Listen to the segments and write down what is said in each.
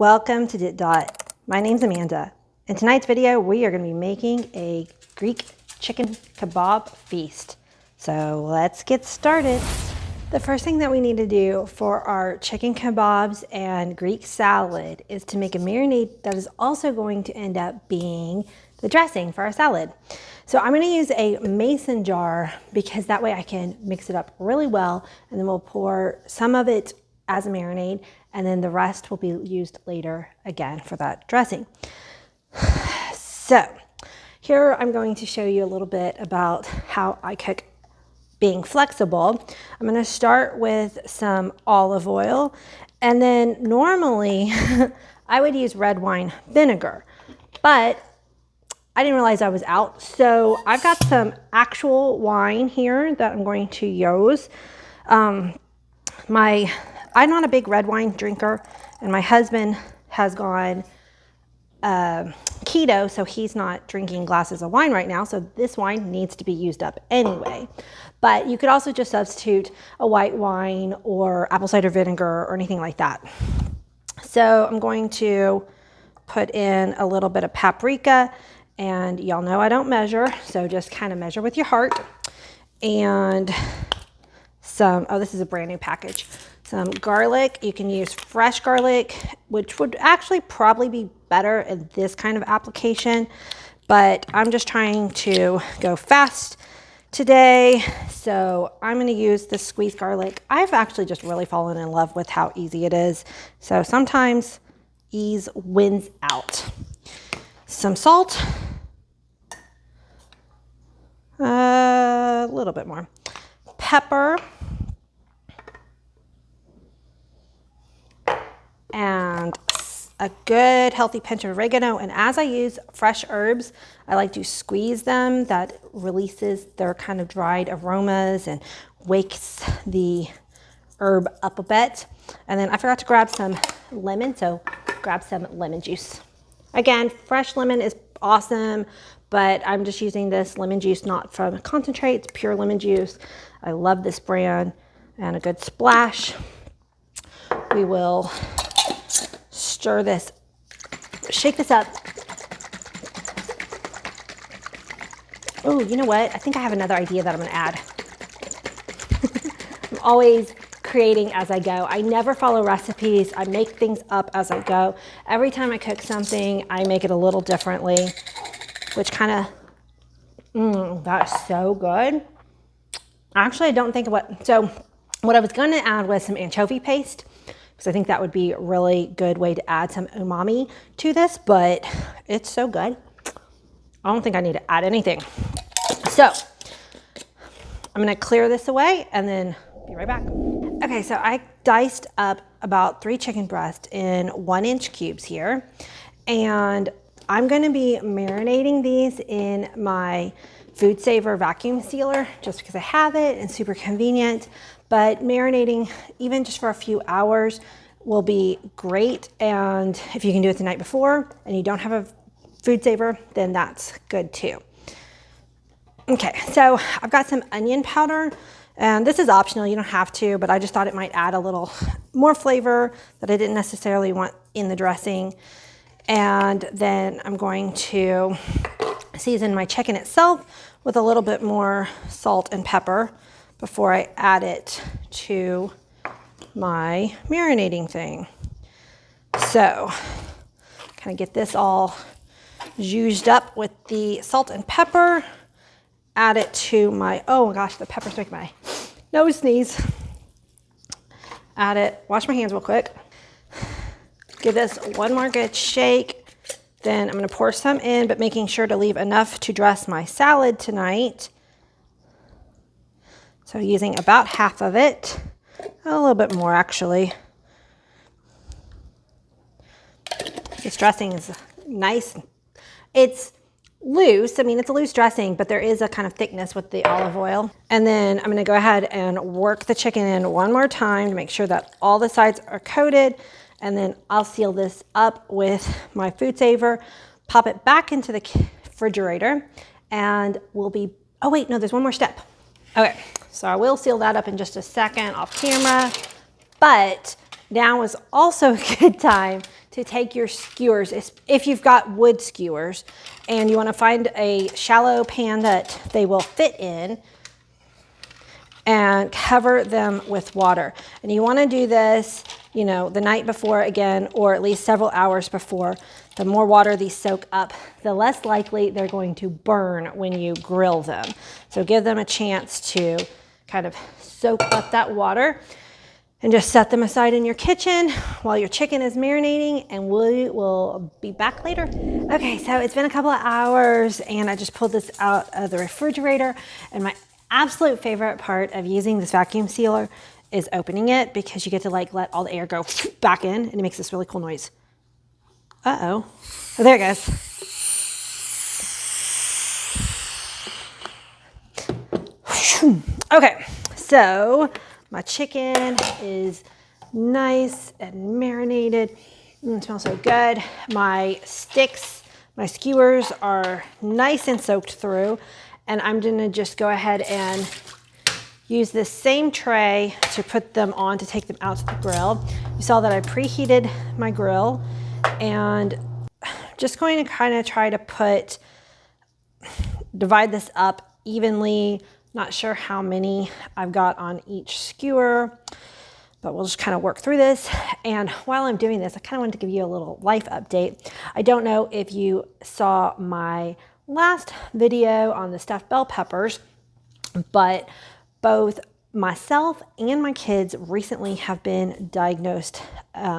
Welcome to DittDott. My name's Amanda. In tonight's video, we are going to be making a Greek chicken kebab feast. So let's get started. The first thing that we need to do for our chicken kebabs and Greek salad is to make a marinade that is also going to end up being the dressing for our salad. So I'm going to use a mason jar because that way I can mix it up really well, and then we'll pour some of it as a marinade, and then the rest will be used later again for that dressing. So here I'm going to show you a little bit about how I cook being flexible. I'm going to start with some olive oil, and then normally I would use red wine vinegar, but I didn't realize I was out. So I've got some actual wine here that I'm going to use. I'm not a big red wine drinker, and my husband has gone keto, so he's not drinking glasses of wine right now, so this wine needs to be used up anyway. But you could also just substitute a white wine or apple cider vinegar or anything like that. So I'm going to put in a little bit of paprika, and y'all know I don't measure, so just kind of measure with your heart. And some, oh, this is a brand new package. Some garlic. You can use fresh garlic, which would actually probably be better in this kind of application, but I'm just trying to go fast today, so I'm going to use the squeezed garlic. I've actually just really fallen in love with how easy it is, so sometimes ease wins out. Some salt, a little bit more, pepper, and a good healthy pinch of oregano. And as I use fresh herbs, I like to squeeze them. That releases their kind of dried aromas and wakes the herb up a bit. And then I forgot to grab some lemon, so grab some lemon juice. Again, fresh lemon is awesome, but I'm just using this lemon juice, not from concentrate, it's pure lemon juice. I love this brand, and a good splash. We will stir this, shake this up. Oh, you know what? I think I have another idea that I'm gonna add. I'm always creating as I go. I never follow recipes. I make things up as I go. Every time I cook something, I make it a little differently, which kind of, that's so good. Actually, I don't think what I was gonna add was some anchovy paste, because I think that would be a really good way to add some umami to this, but it's so good. I don't think I need to add anything. So I'm gonna clear this away and then be right back. Okay, so I diced up about 3 chicken breasts in 1-inch cubes here, and I'm gonna be marinating these in my Food Saver vacuum sealer just because I have it and super convenient. But marinating even just for a few hours will be great. And if you can do it the night before and you don't have a Food Saver, then that's good too. Okay, so I've got some onion powder, and this is optional, you don't have to, but I just thought it might add a little more flavor that I didn't necessarily want in the dressing. And then I'm going to season my chicken itself with a little bit more salt and pepper before I add it to my marinating thing. So kind of get this all zhuzhed up with the salt and pepper, add it to my, oh gosh, the pepper's making my nose sneeze. Add it, wash my hands real quick. Give this one more good shake. Then I'm gonna pour some in, but making sure to leave enough to dress my salad tonight. So using about half of it, a little bit more actually. This dressing is nice. It's loose, I mean it's a loose dressing, but there is a kind of thickness with the olive oil. And then I'm gonna go ahead and work the chicken in one more time to make sure that all the sides are coated. And then I'll seal this up with my Food Saver, pop it back into the refrigerator, and we'll be, oh wait, no, there's one more step. Okay, so I will seal that up in just a second off camera, but now is also a good time to take your skewers, if you've got wood skewers, and you want to find a shallow pan that they will fit in, and cover them with water. And you want to do this, you know, the night before again, or at least several hours before. The more water these soak up, the less likely they're going to burn when you grill them. So give them a chance to kind of soak up that water, and just set them aside in your kitchen while your chicken is marinating, and we will be back later. Okay, so it's been a couple of hours and I just pulled this out of the refrigerator, and my absolute favorite part of using this vacuum sealer is opening it, because you get to like let all the air go back in, and it makes this really cool noise. Uh-oh. Oh, there it goes. Okay, so my chicken is nice and marinated. It smells so good. My sticks, my skewers are nice and soaked through. And I'm gonna just go ahead and use this same tray to put them on to take them out to the grill. You saw that I preheated my grill, and just going to kind of try to divide this up evenly. Not sure how many I've got on each skewer, but we'll just kind of work through this. And while I'm doing this, I kind of wanted to give you a little life update. I don't know if you saw my last video on the stuffed bell peppers, but both myself and my kids recently have been diagnosed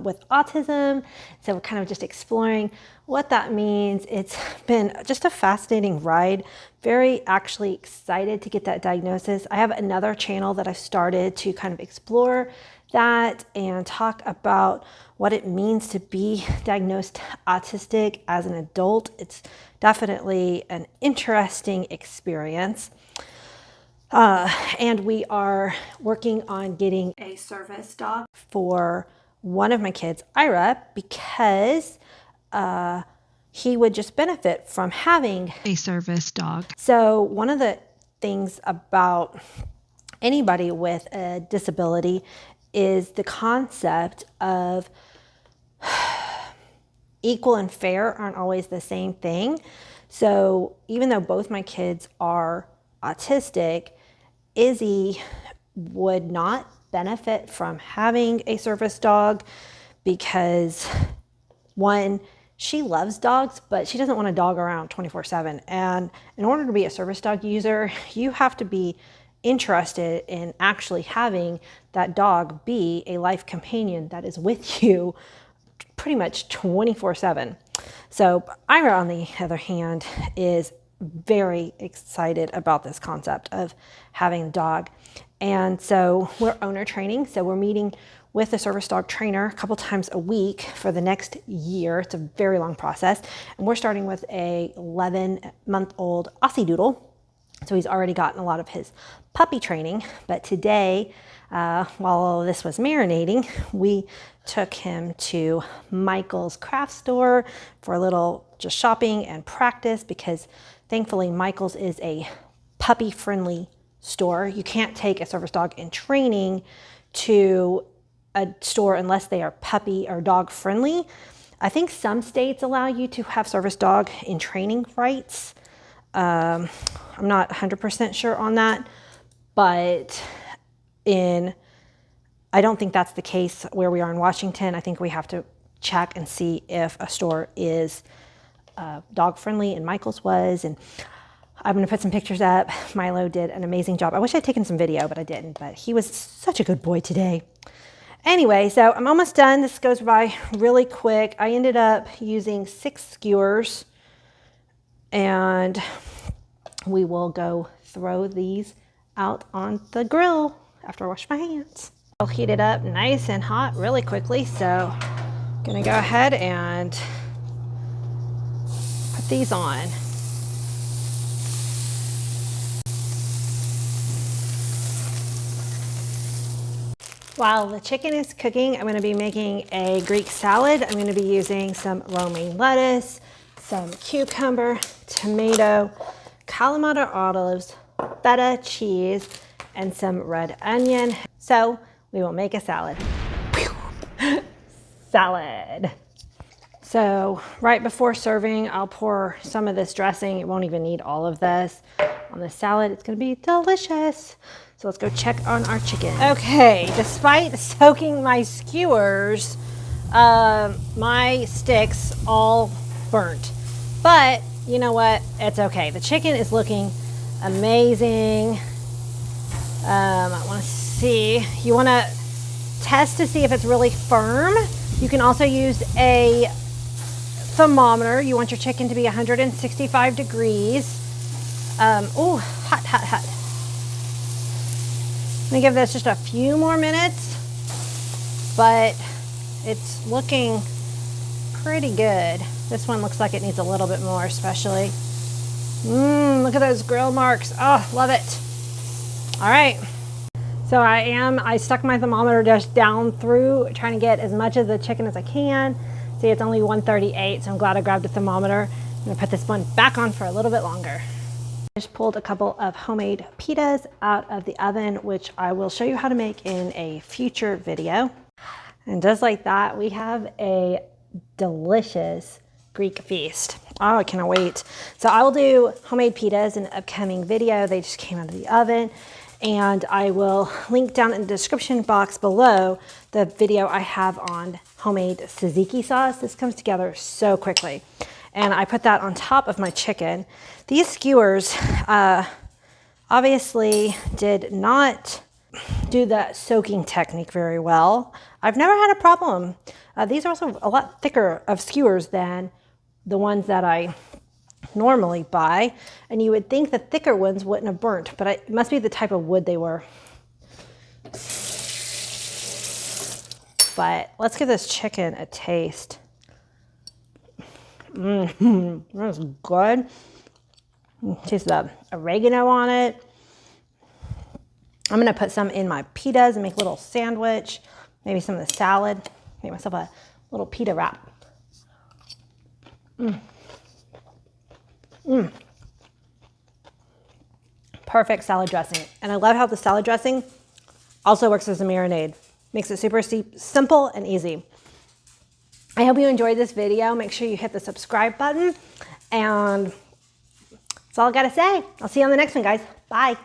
with autism. So we're kind of just exploring what that means. It's been just a fascinating ride. Very actually excited to get that diagnosis. I have another channel that I started to kind of explore that and talk about what it means to be diagnosed autistic as an adult. It's definitely an interesting experience. And we are working on getting a service dog for one of my kids, Ira, because he would just benefit from having a service dog. So one of the things about anybody with a disability is the concept of equal and fair aren't always the same thing. So even though both my kids are autistic, Izzy would not benefit from having a service dog because, one, she loves dogs, but she doesn't want a dog around 24/7. And in order to be a service dog user, you have to be interested in actually having that dog be a life companion that is with you pretty much 24/7. So Ira, on the other hand, is very excited about this concept of having a dog. And so we're owner training. So we're meeting with a service dog trainer a couple times a week for the next year. It's a very long process. And we're starting with a 11-month-old Aussie Doodle. So he's already gotten a lot of his puppy training. But today, while this was marinating, we took him to Michael's craft store for a little just shopping and practice, because thankfully Michael's is a puppy-friendly store. You can't take a service dog in training to a store unless they are puppy or dog friendly. I think some states allow you to have service dog in training rights. I'm not 100% sure on that, but I don't think that's the case where we are in Washington. I think we have to check and see if a store is dog friendly, and Michael's was. And I'm going to put some pictures up. Milo did an amazing job. I wish I'd taken some video, but I didn't. But he was such a good boy today. Anyway, so I'm almost done. This goes by really quick. I ended up using 6 skewers, and we will go throw these out on the grill after I wash my hands. I'll heat it up nice and hot really quickly. So I'm going to go ahead and put these on. While the chicken is cooking, I'm going to be making a Greek salad. I'm going to be using some romaine lettuce, some cucumber, tomato, Kalamata olives, feta cheese, and some red onion. So we will make a salad. Salad. So right before serving, I'll pour some of this dressing. It won't even need all of this on the salad. It's gonna be delicious. So let's go check on our chicken. Okay, despite soaking my skewers, my sticks all burnt. But you know what? It's okay. The chicken is looking amazing. I wanna see, you wanna test to see if it's really firm. You can also use a thermometer. You want your chicken to be 165 degrees. Oh, hot, hot, hot. Let me give this just a few more minutes, but it's looking pretty good. This one looks like it needs a little bit more, especially. Look at those grill marks. Oh, love it. All right. So I stuck my thermometer just down through, trying to get as much of the chicken as I can. See, it's only 138, so I'm glad I grabbed a thermometer. I'm gonna put this one back on for a little bit longer. I just pulled a couple of homemade pitas out of the oven, which I will show you how to make in a future video. And just like that, we have a delicious Greek feast. Oh, I cannot wait. So I will do homemade pitas in an upcoming video. They just came out of the oven. And I will link down in the description box below the video I have on homemade tzatziki sauce. This comes together so quickly. And I put that on top of my chicken. These skewers obviously did not do the soaking technique very well. I've never had a problem. These are also a lot thicker of skewers than the ones that I normally buy, and you would think the thicker ones wouldn't have burnt, but it must be the type of wood they were. But let's give this chicken a taste. That's good. Taste the oregano on it. I'm gonna put some in my pitas and make a little sandwich, maybe some of the salad, make myself a little pita wrap. Perfect salad dressing. And I love how the salad dressing also works as a marinade. Makes it super simple and easy. I hope you enjoyed this video. Make sure you hit the subscribe button. And that's all I gotta say. I'll see you on the next one, guys. Bye.